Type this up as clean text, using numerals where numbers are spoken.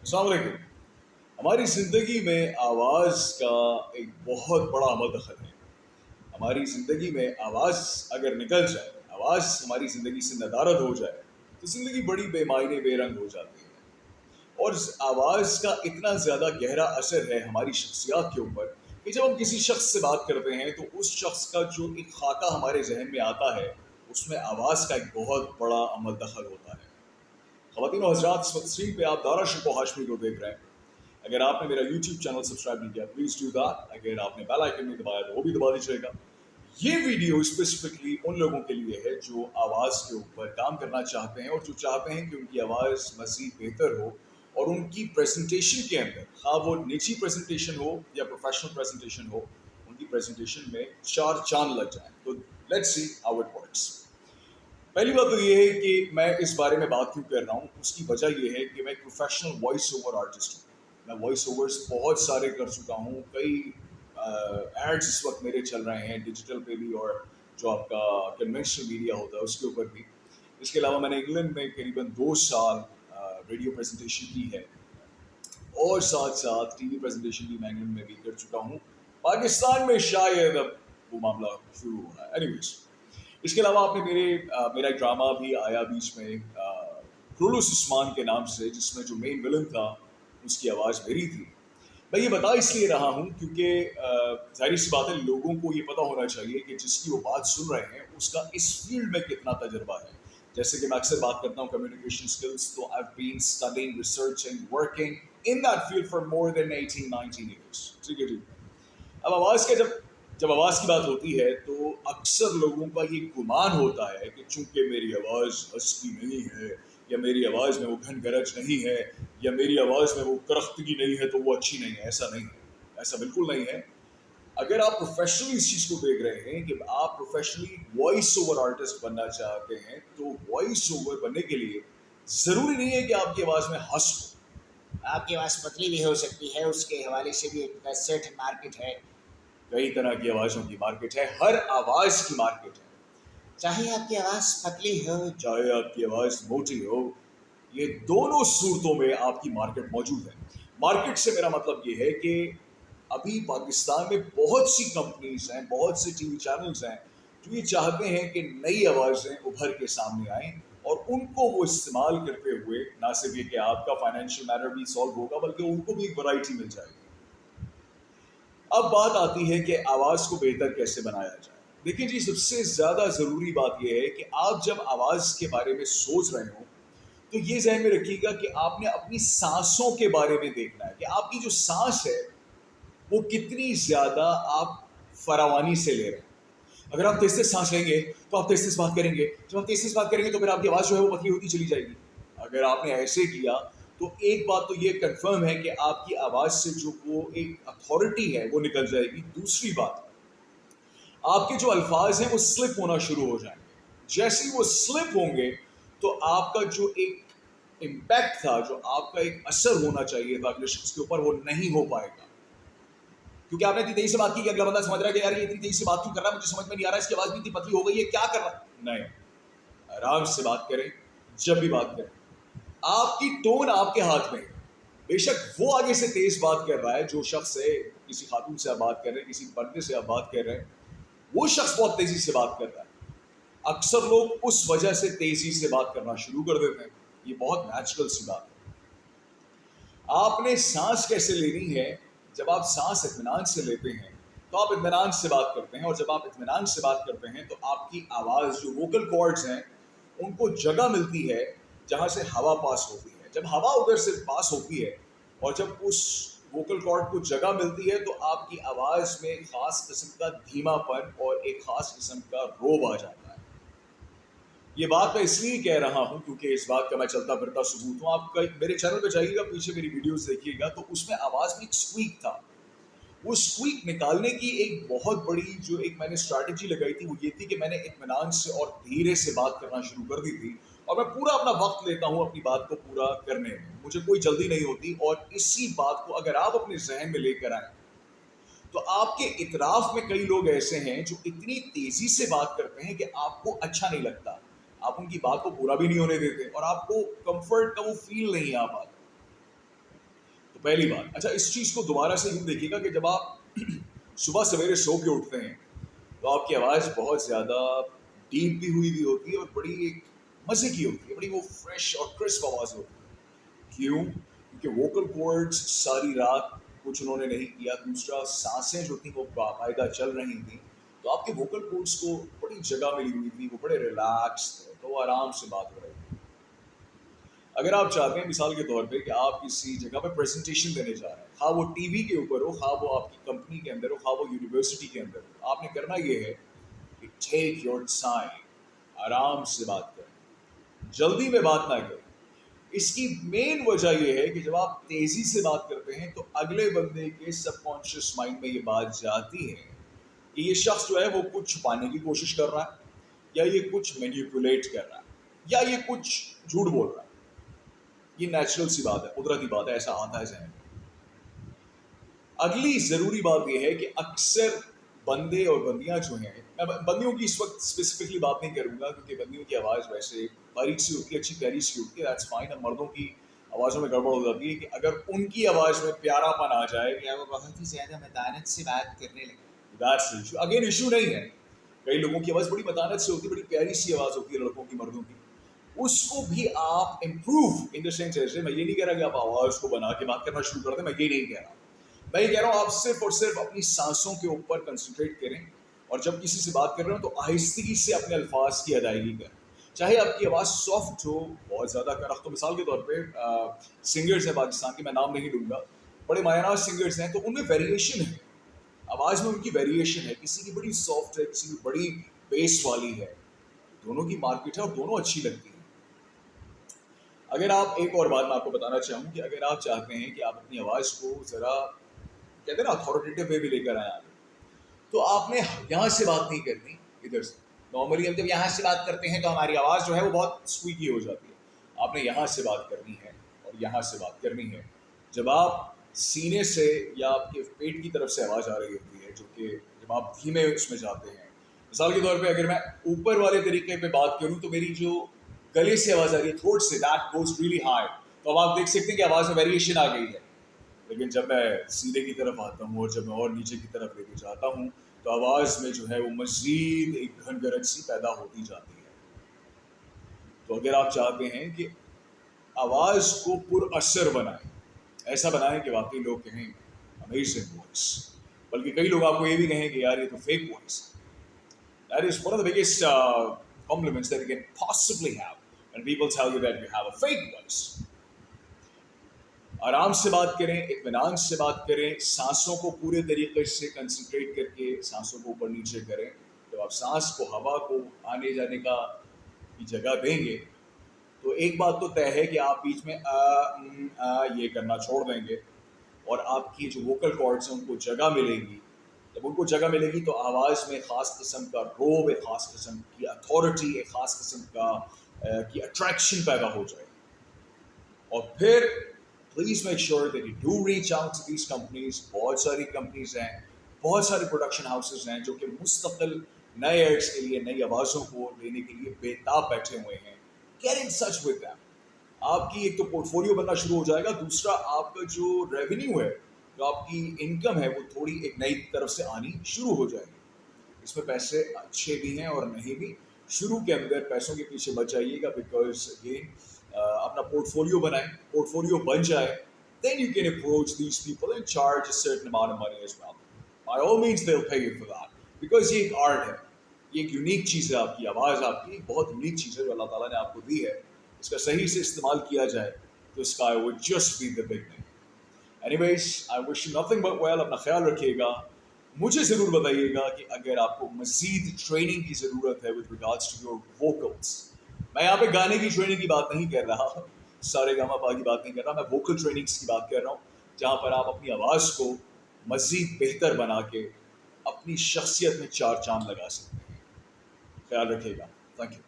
अस्सलाम वालेकुम। हमारी ज़िंदगी में आवाज़ का एक बहुत बड़ा अमल दखल है। हमारी ज़िंदगी में आवाज़ अगर निकल जाए, आवाज़ हमारी ज़िंदगी से नदारद हो जाए, तो ज़िंदगी बड़ी बेमायने बेरंग हो जाती है। और इस आवाज़ का इतना ज़्यादा गहरा असर है हमारी शख्सियत के ऊपर कि जब हम किसी शख्स से बात करते हैं तो उस शख्स का जो एक खाका हमारे जहन में आता है, उसमें आवाज़ का एक बहुत बड़ा अमल दखल होता है। ख़वातीन और हज़रात, इस वक्त स्क्रीन पे आप दारा शिको हाशमी को देख रहे हैं। अगर आपने मेरा यूट्यूब चैनल सब्सक्राइब नहीं किया, प्लीज़ डू दैट। अगर आपने बेल आइकन नहीं दबाया तो वो भी दबा दीजिएगा। ये वीडियो स्पेसिफिकली उन लोगों के लिए है जो आवाज़ के ऊपर काम करना चाहते हैं और जो चाहते हैं कि उनकी आवाज़ मज़ीद बेहतर हो और उनकी प्रेजेंटेशन के अंदर, हाँ वो निजी प्रेजेंटेशन हो या प्रोफेशनल प्रेजेंटेशन हो, उनकी प्रेजेंटेशन में चार चांद लग जाएं। तो let's see how it works. पहली बात तो ये है कि मैं इस बारे में बात क्यों कर रहा हूँ, उसकी वजह ये है कि मैं एक प्रोफेशनल वॉइस ओवर आर्टिस्ट हूँ। मैं वॉइस ओवर्स बहुत सारे कर चुका हूँ। कई एड्स इस वक्त मेरे चल रहे हैं डिजिटल पे भी और जो आपका कन्वेंशनल मीडिया होता है उसके ऊपर भी। इसके अलावा मैंने इंग्लैंड में करीबन 2 साल रेडियो प्रेजेंटेशन की है और साथ साथ टीवी प्रेजेंटेशन भी मैं इंग्लैंड में भी कर चुका हूँ। पाकिस्तान में शायद अब वो मामला शुरू हो रहा है। एनीवेज, इसके अलावा आपने मेरा एक ड्रामा भी आया बीच में क्रोलोस उस्मान के नाम से, जिसमें जो मेन विलन था उसकी आवाज़ मेरी थी। मैं ये बता इसलिए रहा हूँ क्योंकि जाहिर सी बात है, लोगों को ये पता होना चाहिए कि जिसकी वो बात सुन रहे हैं उसका इस फील्ड में कितना तजर्बा है। जैसे कि मैं अक्सर बात करता हूँ कम्युनिकेशन स्किल्स, तो I have been studying, researching, working in that field for more than 18-19 years. ठीक है जी। अब आवाज़ का जब आवाज़ की बात होती है तो अक्सर लोगों का ये गुमान होता है कि चूंकि मेरी आवाज़ हस्की नहीं है, या मेरी आवाज़ में वो घन गरज नहीं है, या मेरी आवाज़ में वो करख्तगी नहीं है तो वो अच्छी नहीं है। ऐसा नहीं है, ऐसा बिल्कुल नहीं है। अगर आप प्रोफेशनली इस चीज़ को देख रहे हैं कि आप प्रोफेशनली वॉइस ओवर आर्टिस्ट बनना चाहते हैं, तो वॉइस ओवर बनने के लिए ज़रूरी नहीं है कि आपकी आवाज़ में हंस हो। आपकी आवाज़ पतली भी हो सकती है, उसके हवाले से भी एक सेट मार्केट है। कई तरह की आवाज़ों की मार्केट है, हर आवाज़ की मार्केट है। चाहे आपकी आवाज़ पतली हो, चाहे आपकी आवाज़ मोटी हो, ये दोनों सूरतों में आपकी मार्केट मौजूद है। मार्केट से मेरा मतलब ये है कि अभी पाकिस्तान में बहुत सी कंपनीज हैं, बहुत से टीवी चैनल्स हैं जो ये चाहते हैं कि नई आवाज़ें उभर के सामने आएं और उनको वो इस्तेमाल करते हुए ना सिर्फ ये कि आपका फाइनेंशियल मैटर भी सॉल्व होगा, बल्कि उनको भी एक वैरायटी मिल जाएगी। अब बात आती है कि आवाज़ को बेहतर कैसे बनाया जाए। देखिए जी, सबसे ज़्यादा ज़रूरी बात यह है कि आप जब आवाज़ के बारे में सोच रहे हो तो ये ज़हन में रखिएगा कि आपने अपनी सांसों के बारे में देखना है कि आपकी जो सांस है वो कितनी ज़्यादा आप फरावानी से ले रहे हैं। अगर आप तेज तेज सांस लेंगे तो आप तेज तेज बात करेंगे, जब आप तेज तेज बात करेंगे तो फिर आपकी आवाज़ जो है वो पतली होती चली जाएगी। अगर आपने ऐसे किया तो एक बात तो ये कंफर्म है कि आपकी आवाज़ से जो वो एक अथॉरिटी है वो निकल जाएगी। दूसरी बात, आपके जो अल्फाज हैं वो स्लिप होना शुरू हो जाएंगे। जैसे ही वो स्लिप होंगे तो आपका जो एक इम्पैक्ट था, जो आपका एक असर होना चाहिए था अगले शख्स के ऊपर, वो नहीं हो पाएगा। क्योंकि आपने इतनी तेजी से बात की कि अगला बंदा समझ रहा है कि यार ये इतनी तेजी से बात क्यों कर रहा है, मुझे समझ में नहीं आ रहा है, इसकी आवाज़ भी इतनी पतली हो गई है, क्या कर रहा है। नहीं, आराम से बात करें। जब भी बात करें, आपकी टोन आपके हाथ में है। बेशक वो आगे से तेज बात कर रहा है, जो शख्स है, किसी खातून से आप बात कर रहे हैं, किसी बंदे से आप बात कर रहे हैं, वो शख्स बहुत तेजी से बात कर रहा है। अक्सर लोग उस वजह से तेजी से बात करना शुरू कर देते हैं। ये बहुत नेचुरल सी बात है। आपने सांस कैसे लेनी है, जब आप सांस इत्मीनान से लेते हैं तो आप इत्मीनान से बात करते हैं, और जब आप इत्मीनान से बात करते हैं तो आपकी आवाज़, जो वोकल कॉर्ड्स हैं, उनको जगह मिलती है जहाँ से हवा पास होती है। जब हवा उधर से पास होती है और जब उस वोकल कॉर्ड को जगह मिलती है तो आपकी आवाज़ में एक ख़ास किस्म का धीमापन और एक ख़ास किस्म का रोब आ जाता है। ये बात मैं इसलिए कह रहा हूँ क्योंकि इस बात का मैं चलता फिरता सबूत हूँ। आप मेरे चैनल पे जाइएगा, पीछे मेरी वीडियोस देखिएगा, तो उसमें आवाज़ में एक स्क्वीक था। वो स्क्वीक निकालने की एक बहुत बड़ी जो एक मैंने स्ट्रैटेजी लगाई थी वो ये थी कि मैंने इत्मीनान से और धीरे से बात करना शुरू कर दी थी। और मैं पूरा अपना वक्त लेता हूँ अपनी बात को पूरा करने में, मुझे कोई जल्दी नहीं होती। और इसी बात को अगर आप अपने जहन में लेकर आए तो आपके इतराफ में कई लोग ऐसे हैं जो इतनी तेजी से बात करते हैं कि आपको अच्छा नहीं लगता, आप उनकी बात को पूरा भी नहीं होने देते और आपको कंफर्ट का वो फील नहीं आ पाता। तो पहली बात, अच्छा इस चीज़ को दोबारा से यूँ देखिएगा कि जब आप सुबह सवेरे सो के उठते हैं तो आपकी आवाज़ बहुत ज़्यादा डीप भी हुई होती है और बड़ी एक मज़े की होती है, बड़ी वो फ्रेश और क्रिस्प आवाज़ होती है। क्यों? क्योंकि वोकल कॉर्ड्स सारी रात कुछ उन्होंने नहीं किया। दूसरा, सांसें जो थी वो बाकायदा चल रही थी, तो आपके वोकल कॉर्ड्स को बड़ी जगह मिली हुई थी, वो बड़े रिलैक्स थे, तो वो आराम से बात हो रही थी। अगर आप चाहते हैं मिसाल के तौर पे कि आप किसी जगह पे प्रेजेंटेशन देने जा रहे हैं, खा वो टीवी के ऊपर हो, खा वो आपकी कंपनी के अंदर हो, खा वो यूनिवर्सिटी के अंदर हो, आपने करना ये है कि टेक योर टाइम, आराम से बात करें, जल्दी में बात ना करें। इसकी मेन वजह यह है कि जब आप तेजी से बात करते हैं तो अगले बंदे के सबकॉन्शियस माइंड में ये बात जाती है कि ये शख्स जो है वो कुछ छुपाने की कोशिश कर रहा है, या ये कुछ मैनिपुलेट कर रहा है, या ये कुछ झूठ बोल रहा है। ये नेचुरल सी बात है, कुदरती बात है, ऐसा आता है जहन। अगली ज़रूरी बात यह है कि अक्सर बंदे और बंदियां जो हैं, मैं बंदियों की इस वक्त स्पेसिफिकली बात नहीं करूंगा क्योंकि बंदियों की आवाज़ वैसे बारीक सी होती है, अच्छी प्यारी सी होती है, दैट्स फाइन। अब मर्दों की आवाज़ों में गड़बड़ हो जाती है कि अगर उनकी आवाज़ में प्यारापन आ जाए, या वो बहुत ही ज़्यादा मतानत से बात करने लगे। That's issue. अगेन इशू नहीं है, कई लोगों की आवाज़ बड़ी मतानत से होती है, बड़ी प्यारी सी आवाज़ होती है लड़कों की, मर्दों की, उसको भी आप इम्प्रूव इन द सेंस, ऐसे मैं ये नहीं कह रहा कि आप आवाज़ को बना के बात करना शुरू कर दें, मैं ये नहीं कह रहा। मैं ये कह रहा हूँ आप सिर्फ और सिर्फ अपनी सांसों के ऊपर कंसंट्रेट करें, और जब किसी से बात कर रहे हो तो आहिस्तगी से अपने अल्फाज की अदायगी करें। चाहे आपकी आवाज़ सॉफ्ट हो, बहुत ज़्यादा कर, तो मिसाल के तौर पे सिंगर्स हैं पाकिस्तान के, मैं नाम नहीं लूँगा, बड़े मायनाज सिंगर्स हैं, तो उनमें वेरिएशन है, आवाज़ में उनकी वेरिएशन है, किसी की बड़ी सॉफ्ट है, किसी की बड़ी बेस वाली है, दोनों की मार्केट है और दोनों अच्छी लगती है। अगर आप, एक और बात मैं आपको बताना चाहूँ कि अगर आप चाहते हैं कि आप अपनी आवाज़ को ज़रा, कहते हैं ना, अथॉरिटेटिव वे भी लेकर आए, तो आपने यहाँ से बात नहीं करनी, इधर से। नॉर्मली हम जब यहाँ से बात करते हैं तो हमारी आवाज़ जो है वो बहुत स्क्वीकी हो जाती है। आपने यहाँ से बात करनी है और यहाँ से बात करनी है। जब आप सीने से या आपके पेट की तरफ से आवाज़ आ रही होती है, जो कि जब आप धीमे उसमें जाते हैं, मिसाल के तौर पे अगर मैं ऊपर वाले तरीके पे बात करूँ तो मेरी जो गले से आवाज़ आ रही है, थ्रोट से, दैट गोज रियली हाई, तो अब आप देख सकते हैं कि आवाज़ में वेरिएशन आ गई है। लेकिन जब मैं सीधे की तरफ आता हूँ और जब मैं और नीचे की तरफ लेके जाता हूँ तो आवाज़ में जो है वो मज़ीद एक घनघरन सी पैदा होती जाती है। तो अगर आप चाहते हैं कि आवाज़ को पुरअसर बनाएं, ऐसा बनाएं कि वाकई लोग कहें अमेजिंग वॉइस, बल्कि कई लोग आपको ये भी कहें कि यार ये तो फेक वॉइस है। That is one of the biggest compliments that you can possibly have when people tell you that you have a fake voice. आराम से बात करें, इत्मीनान से बात करें, सांसों को पूरे तरीके से कंसंट्रेट करके सांसों को ऊपर नीचे करें। जब आप सांस को, हवा को आने जाने का की जगह देंगे तो एक बात तो तय है कि आप बीच में ये करना छोड़ देंगे और आपकी जो वोकल कॉर्ड्स हैं उनको जगह मिलेगी। जब उनको जगह मिलेगी तो आवाज़ में ख़ास किस्म का रोब, एक ख़ास किस्म की अथॉरिटी, एक ख़ास किस्म का की अट्रैक्शन पैदा हो जाएगी। और फिर please make sure that you do reach out to these companies. बहुत सारी कंपनीज हैं, बहुत सारे प्रोडक्शन हाउसेज हैं जो कि मुस्तकिल नए एड्स के लिए, नई आवाज़ों को लेने के लिए बेताब बैठे हुए हैं। Get in such with them. आपकी एक तो पोर्टफोलियो बनना शुरू हो जाएगा, दूसरा आपका जो रेवेन्यू है, जो आपकी इनकम है, वो थोड़ी एक नई तरफ से आनी शुरू हो जाएगी। इसमें पैसे अच्छे भी हैं और नहीं भी। शुरू के अंदर पैसों के पीछे मत जाइएगा, बिकॉज अगेन अपना पोर्टफोलियो बनाएं, पोर्टफोलियो बन जाए, then you can approach these people and charge a certain amount of money as well. By all means they'll pay you for that, because ये एक आर्ट है, ये एक यूनिक चीज़ है। आपकी आवाज़, आपकी एक बहुत यूनिक चीज़ है जो अल्लाह ताला ने आपको दी है। इसका सही से इस्तेमाल किया जाए तो sky would just be the beginning. Anyways, I wish you nothing but well. अपना ख्याल रखिएगा। मुझे ज़रूर बताइएगा कि अगर आपको मज़ीद ट्रेनिंग की ज़रूरत है with regards to your vocals। मैं यहाँ पे गाने की ट्रेनिंग की बात नहीं कर रहा, सारेगामापा की बात नहीं कर रहा, मैं वोकल ट्रेनिंग्स की बात कर रहा हूँ, जहाँ पर आप अपनी आवाज़ को मज़ीद बेहतर बना के अपनी शख्सियत में चार चांद लगा सकते हैं। ख्याल रखिएगा। Thank you.